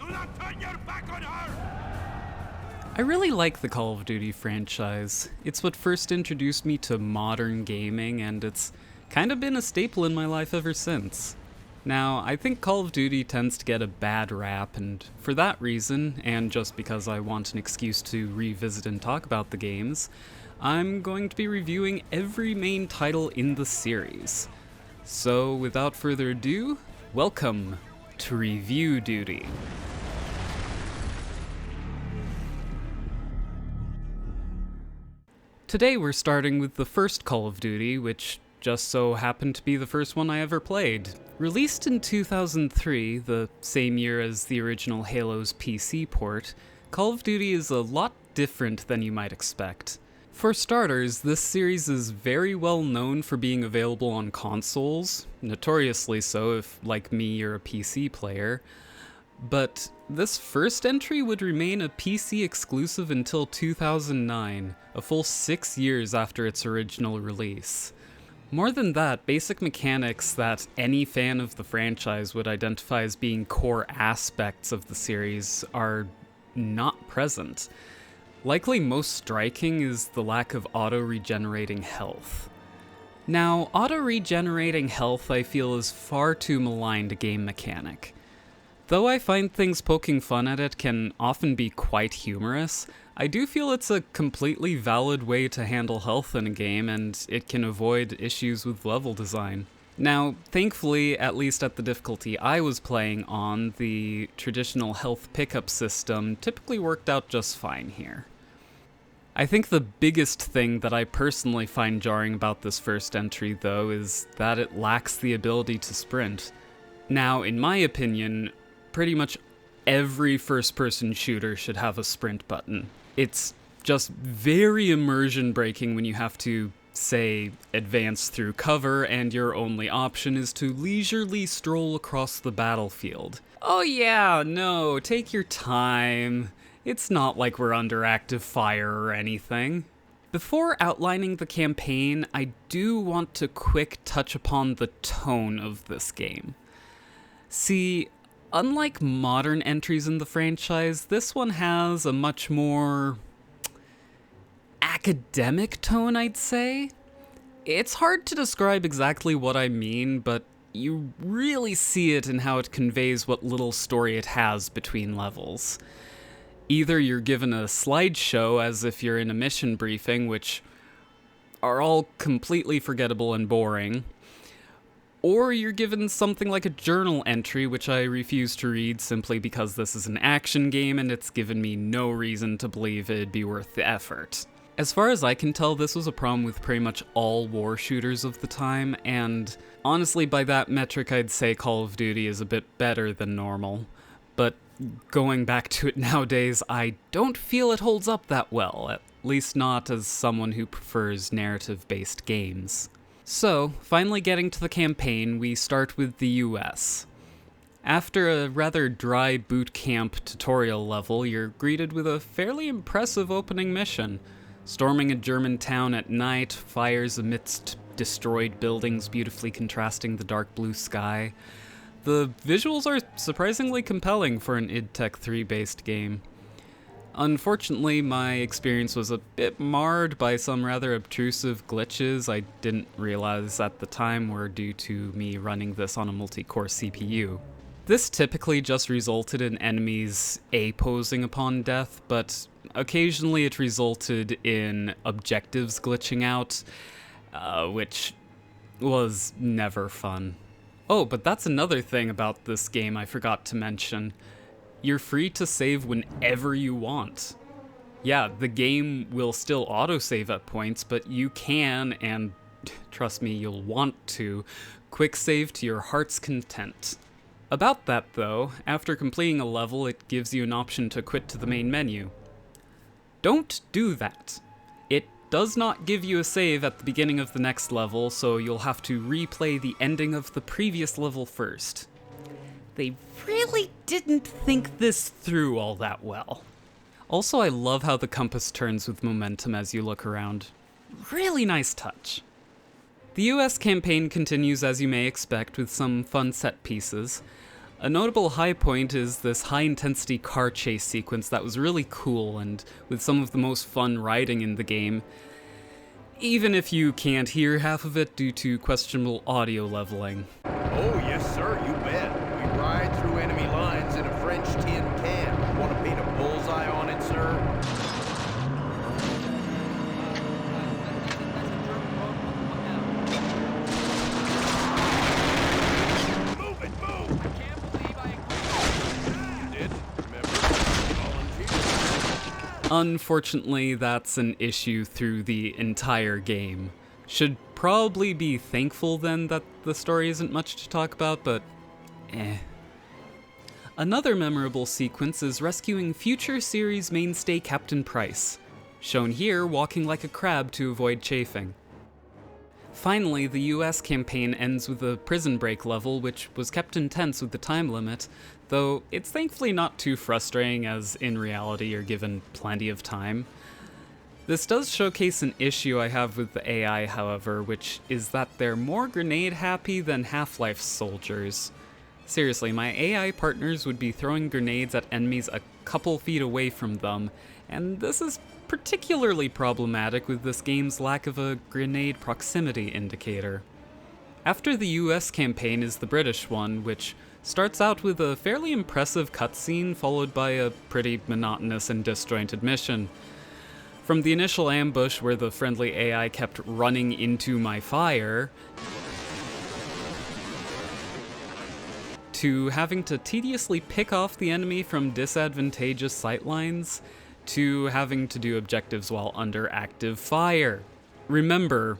Do not turn your back on her! I really like the Call of Duty franchise. It's what first introduced me to modern gaming, and it's kind of been a staple in my life ever since. Now, I think Call of Duty tends to get a bad rap, and for that reason, and just because I want an excuse to revisit and talk about the games, I'm going to be reviewing every main title in the series. So, without further ado, welcome to Review Duty. Today we're starting with the first Call of Duty, which just so happened to be the first one I ever played. Released in 2003, the same year as the original Halo's PC port, Call of Duty is a lot different than you might expect. For starters, this series is very well known for being available on consoles, notoriously so if, like me, you're a PC player. But this first entry would remain a PC exclusive until 2009, a full 6 years after its original release. More than that, basic mechanics that any fan of the franchise would identify as being core aspects of the series are not present. Likely most striking is the lack of auto-regenerating health. Now, auto-regenerating health I feel is far too maligned a game mechanic. Though I find things poking fun at it can often be quite humorous, I do feel it's a completely valid way to handle health in a game, and it can avoid issues with level design. Now, thankfully, at least at the difficulty I was playing on, the traditional health pickup system typically worked out just fine here. I think the biggest thing that I personally find jarring about this first entry, though, is that it lacks the ability to sprint. Now, in my opinion, pretty much every first-person shooter should have a sprint button. It's just very immersion-breaking when you have to, say, advance through cover and your only option is to leisurely stroll across the battlefield. Oh yeah, no, take your time. It's not like we're under active fire or anything. Before outlining the campaign, I do want to quick touch upon the tone of this game. See, unlike modern entries in the franchise, this one has a much more academic tone, I'd say. It's hard to describe exactly what I mean, but you really see it in how it conveys what little story it has between levels. Either you're given a slideshow as if you're in a mission briefing, which are all completely forgettable and boring, or you're given something like a journal entry, which I refuse to read simply because this is an action game and it's given me no reason to believe it'd be worth the effort. As far as I can tell, this was a problem with pretty much all war shooters of the time, and honestly by that metric I'd say Call of Duty is a bit better than normal. But going back to it nowadays, I don't feel it holds up that well, at least not as someone who prefers narrative-based games. So, finally getting to the campaign, we start with the US. After a rather dry boot camp tutorial level, you're greeted with a fairly impressive opening mission. Storming a German town at night, fires amidst destroyed buildings beautifully contrasting the dark blue sky. The visuals are surprisingly compelling for an id Tech 3 based game. Unfortunately, my experience was a bit marred by some rather obtrusive glitches I didn't realize at the time were due to me running this on a multi-core CPU. This typically just resulted in enemies A-posing upon death, but occasionally it resulted in objectives glitching out, which was never fun. Oh, but that's another thing about this game I forgot to mention. You're free to save whenever you want. Yeah, the game will still autosave at points, but you can, and trust me, you'll want to, quick save to your heart's content. About that though, after completing a level, it gives you an option to quit to the main menu. Don't do that. It does not give you a save at the beginning of the next level, so you'll have to replay the ending of the previous level first. They really didn't think this through all that well. Also, I love how the compass turns with momentum as you look around. Really nice touch. The US campaign continues as you may expect with some fun set pieces. A notable high point is this high-intensity car chase sequence that was really cool and with some of the most fun riding in the game, even if you can't hear half of it due to questionable audio leveling. Oh, yes, sir, you bet. We ride through enemy lines in a French tin can. Want to paint a bullseye on it, sir? Move it, move! I can't believe I... Did, remember? Volunteer. Unfortunately, that's an issue through the entire game. Should probably be thankful then that the story isn't much to talk about, but eh. Another memorable sequence is rescuing future series mainstay Captain Price, shown here walking like a crab to avoid chafing. Finally, the US campaign ends with a prison break level, which was kept intense with the time limit, though it's thankfully not too frustrating as in reality you're given plenty of time. This does showcase an issue I have with the AI, however, which is that they're more grenade-happy than Half-Life soldiers. Seriously, my AI partners would be throwing grenades at enemies a couple feet away from them, and this is particularly problematic with this game's lack of a grenade proximity indicator. After the US campaign is the British one, which starts out with a fairly impressive cutscene followed by a pretty monotonous and disjointed mission. From the initial ambush where the friendly AI kept running into my fire, to having to tediously pick off the enemy from disadvantageous sightlines, to having to do objectives while under active fire. Remember,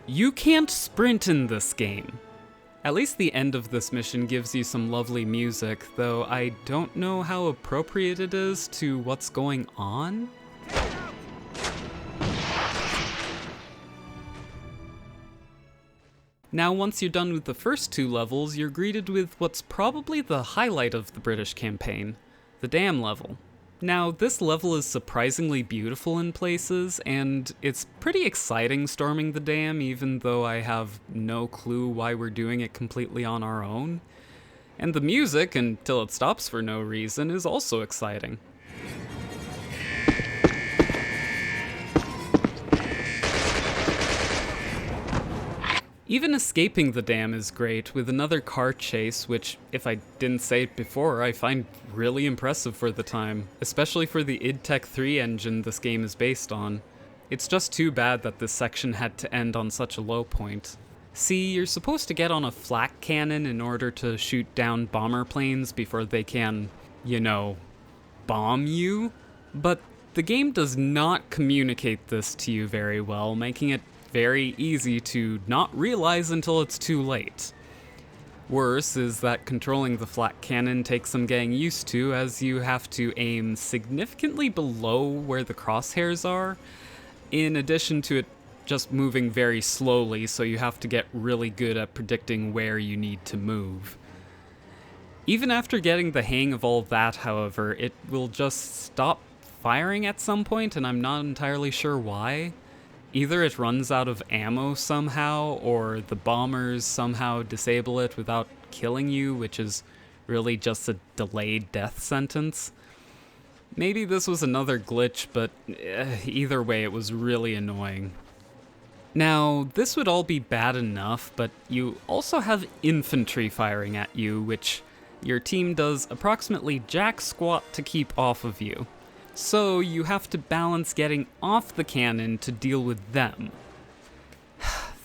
you can't sprint in this game. At least the end of this mission gives you some lovely music, though I don't know how appropriate it is to what's going on. Now, once you're done with the first two levels, you're greeted with what's probably the highlight of the British campaign, the dam level. Now, this level is surprisingly beautiful in places, and it's pretty exciting storming the dam, even though I have no clue why we're doing it completely on our own. And the music, until it stops for no reason, is also exciting. Even escaping the dam is great, with another car chase, which, if I didn't say it before, I find really impressive for the time, especially for the id Tech 3 engine this game is based on. It's just too bad that this section had to end on such a low point. See, you're supposed to get on a flak cannon in order to shoot down bomber planes before they can, you know, bomb you, but the game does not communicate this to you very well, making it very easy to not realize until it's too late. Worse is that controlling the flak cannon takes some getting used to, as you have to aim significantly below where the crosshairs are, in addition to it just moving very slowly, so you have to get really good at predicting where you need to move. Even after getting the hang of all that, however, it will just stop firing at some point, and I'm not entirely sure why. Either it runs out of ammo somehow, or the bombers somehow disable it without killing you, which is really just a delayed death sentence. Maybe this was another glitch, but either way it was really annoying. Now, this would all be bad enough, but you also have infantry firing at you, which your team does approximately jack squat to keep off of you. So you have to balance getting off the cannon to deal with them.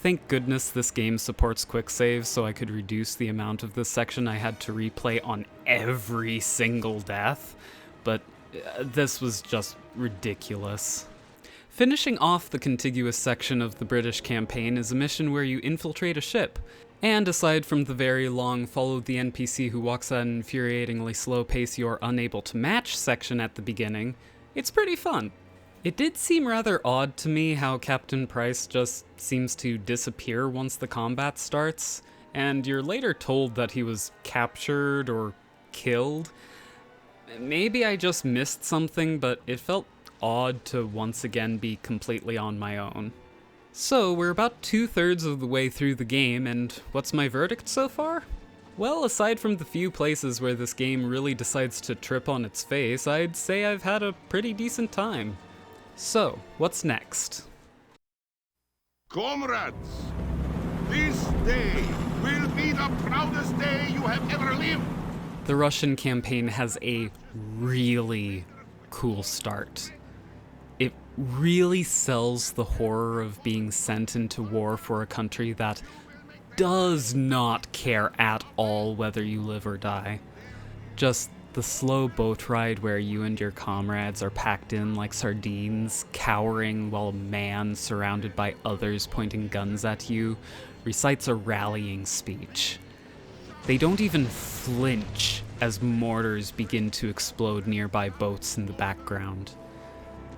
Thank goodness this game supports quick saves, so I could reduce the amount of this section I had to replay on every single death, but this was just ridiculous. Finishing off the contiguous section of the British campaign is a mission where you infiltrate a ship. And aside from the very long follow the NPC who walks at an infuriatingly slow pace you're unable to match section at the beginning, it's pretty fun. It did seem rather odd to me how Captain Price just seems to disappear once the combat starts, and you're later told that he was captured or killed. Maybe I just missed something, but it felt odd to once again be completely on my own. So, we're about 2/3 of the way through the game, and what's my verdict so far? Well, aside from the few places where this game really decides to trip on its face, I'd say I've had a pretty decent time. So, what's next? Comrades, this day will be the proudest day you have ever lived. The Russian campaign has a really cool start. It really sells the horror of being sent into war for a country that does not care at all whether you live or die. Just the slow boat ride where you and your comrades are packed in like sardines, cowering while a man surrounded by others pointing guns at you recites a rallying speech. They don't even flinch as mortars begin to explode nearby boats in the background.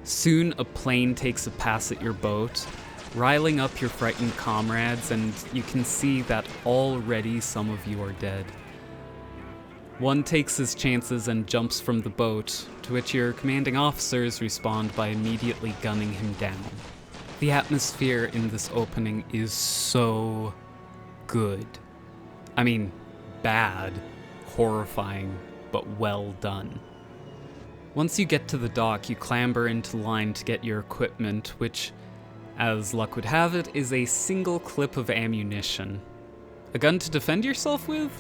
Soon a plane takes a pass at your boat, riling up your frightened comrades, and you can see that already some of you are dead. One takes his chances and jumps from the boat, to which your commanding officers respond by immediately gunning him down. The atmosphere in this opening is so good. I mean, bad, horrifying, but well done. Once you get to the dock, you clamber into line to get your equipment, which, as luck would have it, is a single clip of ammunition. A gun to defend yourself with?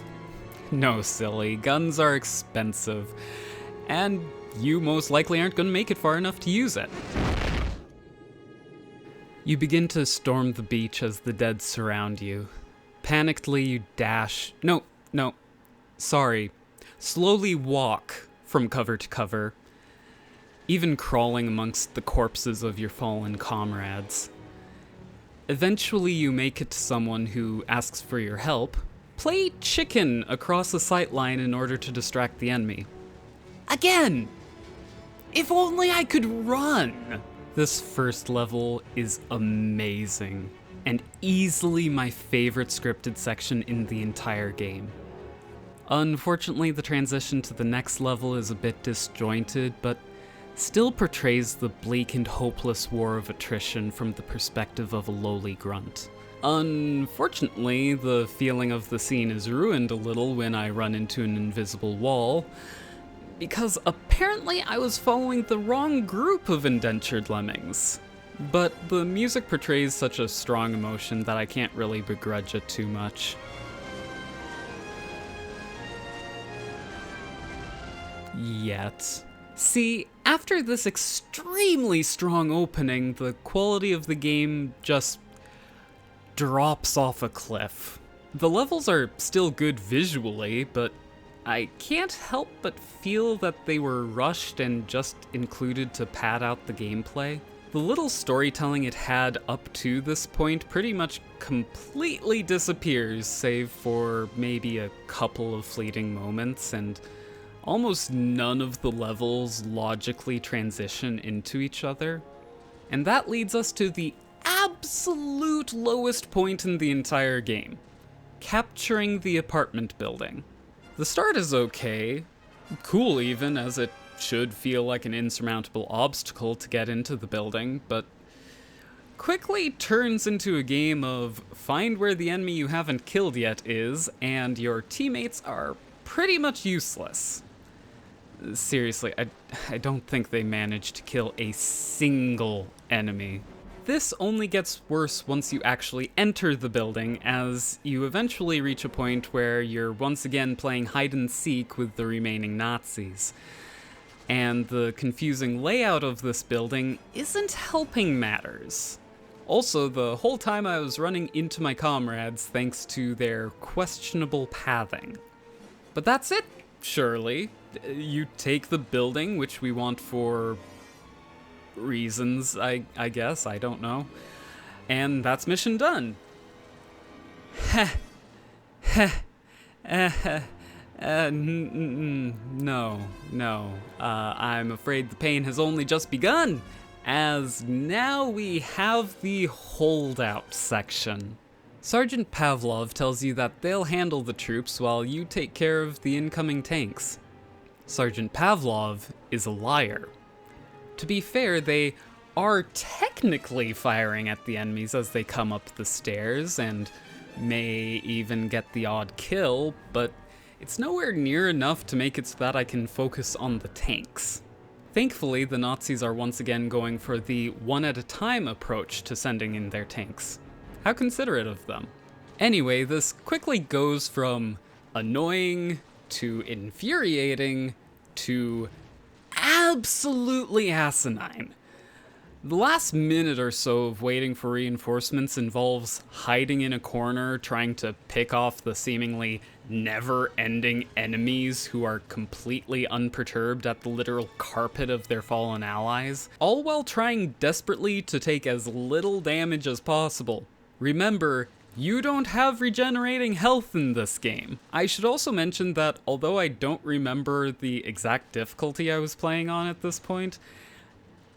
No, silly. Guns are expensive, and you most likely aren't going to make it far enough to use it. You begin to storm the beach as the dead surround you. Panickedly, you dash. Slowly walk from cover to cover, even crawling amongst the corpses of your fallen comrades. Eventually, you make it to someone who asks for your help. Play chicken across the sight line in order to distract the enemy. Again! If only I could run! This first level is amazing, and easily my favorite scripted section in the entire game. Unfortunately, the transition to the next level is a bit disjointed, but still portrays the bleak and hopeless war of attrition from the perspective of a lowly grunt. Unfortunately, the feeling of the scene is ruined a little when I run into an invisible wall, because apparently I was following the wrong group of indentured lemmings. But the music portrays such a strong emotion that I can't really begrudge it too much. Yet. See, after this extremely strong opening, the quality of the game just drops off a cliff. The levels are still good visually, but I can't help but feel that they were rushed and just included to pad out the gameplay. The little storytelling it had up to this point pretty much completely disappears, save for maybe a couple of fleeting moments, and almost none of the levels logically transition into each other. And that leads us to the absolute lowest point in the entire game: capturing the apartment building. The start is okay, cool even, as it should feel like an insurmountable obstacle to get into the building, but quickly turns into a game of find where the enemy you haven't killed yet is, and your teammates are pretty much useless. Seriously, I don't think they managed to kill a single enemy. This only gets worse once you actually enter the building, as you eventually reach a point where you're once again playing hide and seek with the remaining Nazis. And the confusing layout of this building isn't helping matters. Also, the whole time I was running into my comrades thanks to their questionable pathing. But that's it, surely. You take the building, which we want for reasons, I guess, I don't know. And that's mission done. No. I'm afraid the pain has only just begun, as now we have the holdout section. Sergeant Pavlov tells you that they'll handle the troops while you take care of the incoming tanks. Sergeant Pavlov is a liar. To be fair, they are technically firing at the enemies as they come up the stairs, and may even get the odd kill, but it's nowhere near enough to make it so that I can focus on the tanks. Thankfully, the Nazis are once again going for the one-at-a-time approach to sending in their tanks. How considerate of them. Anyway, this quickly goes from annoying to infuriating to absolutely asinine. The last minute or so of waiting for reinforcements involves hiding in a corner, trying to pick off the seemingly never-ending enemies who are completely unperturbed at the literal carpet of their fallen allies, all while trying desperately to take as little damage as possible. Remember, you don't have regenerating health in this game. I should also mention that although I don't remember the exact difficulty I was playing on at this point,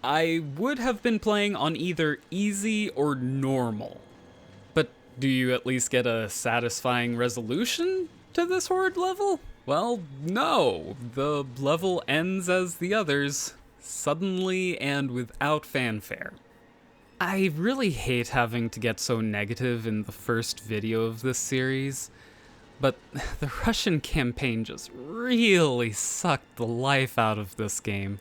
I would have been playing on either easy or normal. But do you at least get a satisfying resolution to this horde level? Well, no. The level ends as the others, suddenly and without fanfare. I really hate having to get so negative in the first video of this series, but the Russian campaign just really sucked the life out of this game.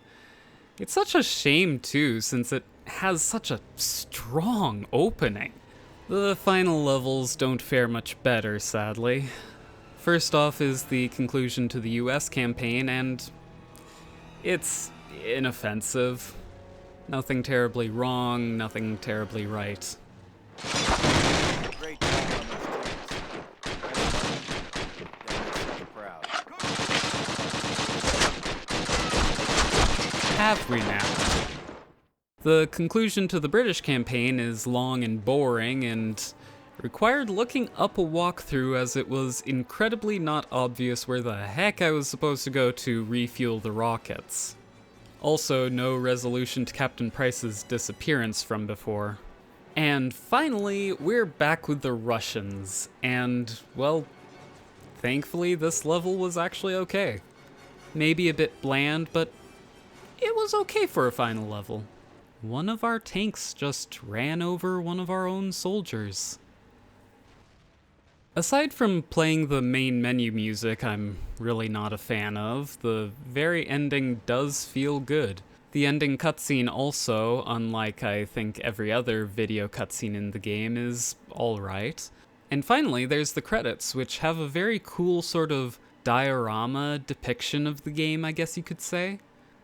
It's such a shame too, since it has such a strong opening. The final levels don't fare much better, sadly. First off is the conclusion to the US campaign, and it's inoffensive. Nothing terribly wrong, nothing terribly right. Great job on those teams. Proud. Have we now? The conclusion to the British campaign is long and boring, and required looking up a walkthrough as it was incredibly not obvious where the heck I was supposed to go to refuel the rockets. Also, no resolution to Captain Price's disappearance from before. And finally, we're back with the Russians, and, well, thankfully this level was actually okay. Maybe a bit bland, but it was okay for a final level. One of our tanks just ran over one of our own soldiers. Aside from playing the main menu music I'm really not a fan of, the very ending does feel good. The ending cutscene also, unlike I think every other video cutscene in the game, is alright. And finally, there's the credits, which have a very cool sort of diorama depiction of the game, I guess you could say.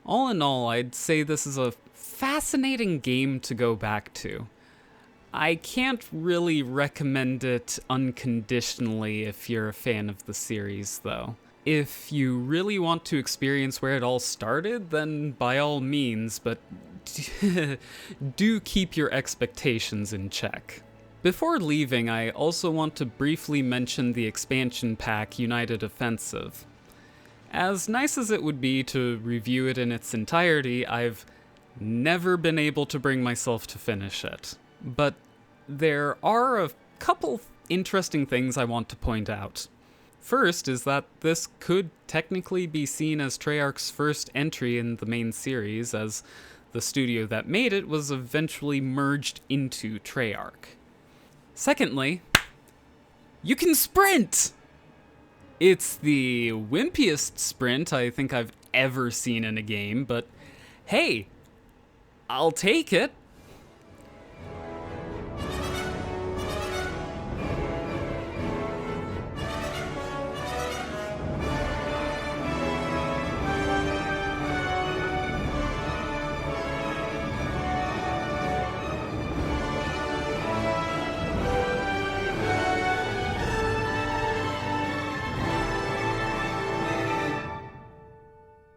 All in all, I'd say this is a fascinating game to go back to. I can't really recommend it unconditionally if you're a fan of the series, though. If you really want to experience where it all started, then by all means, but do keep your expectations in check. Before leaving, I also want to briefly mention the expansion pack United Offensive. As nice as it would be to review it in its entirety, I've never been able to bring myself to finish it. But there are a couple interesting things I want to point out. First is that this could technically be seen as Treyarch's first entry in the main series, as the studio that made it was eventually merged into Treyarch. Secondly, you can sprint! It's the wimpiest sprint I think I've ever seen in a game, but hey, I'll take it.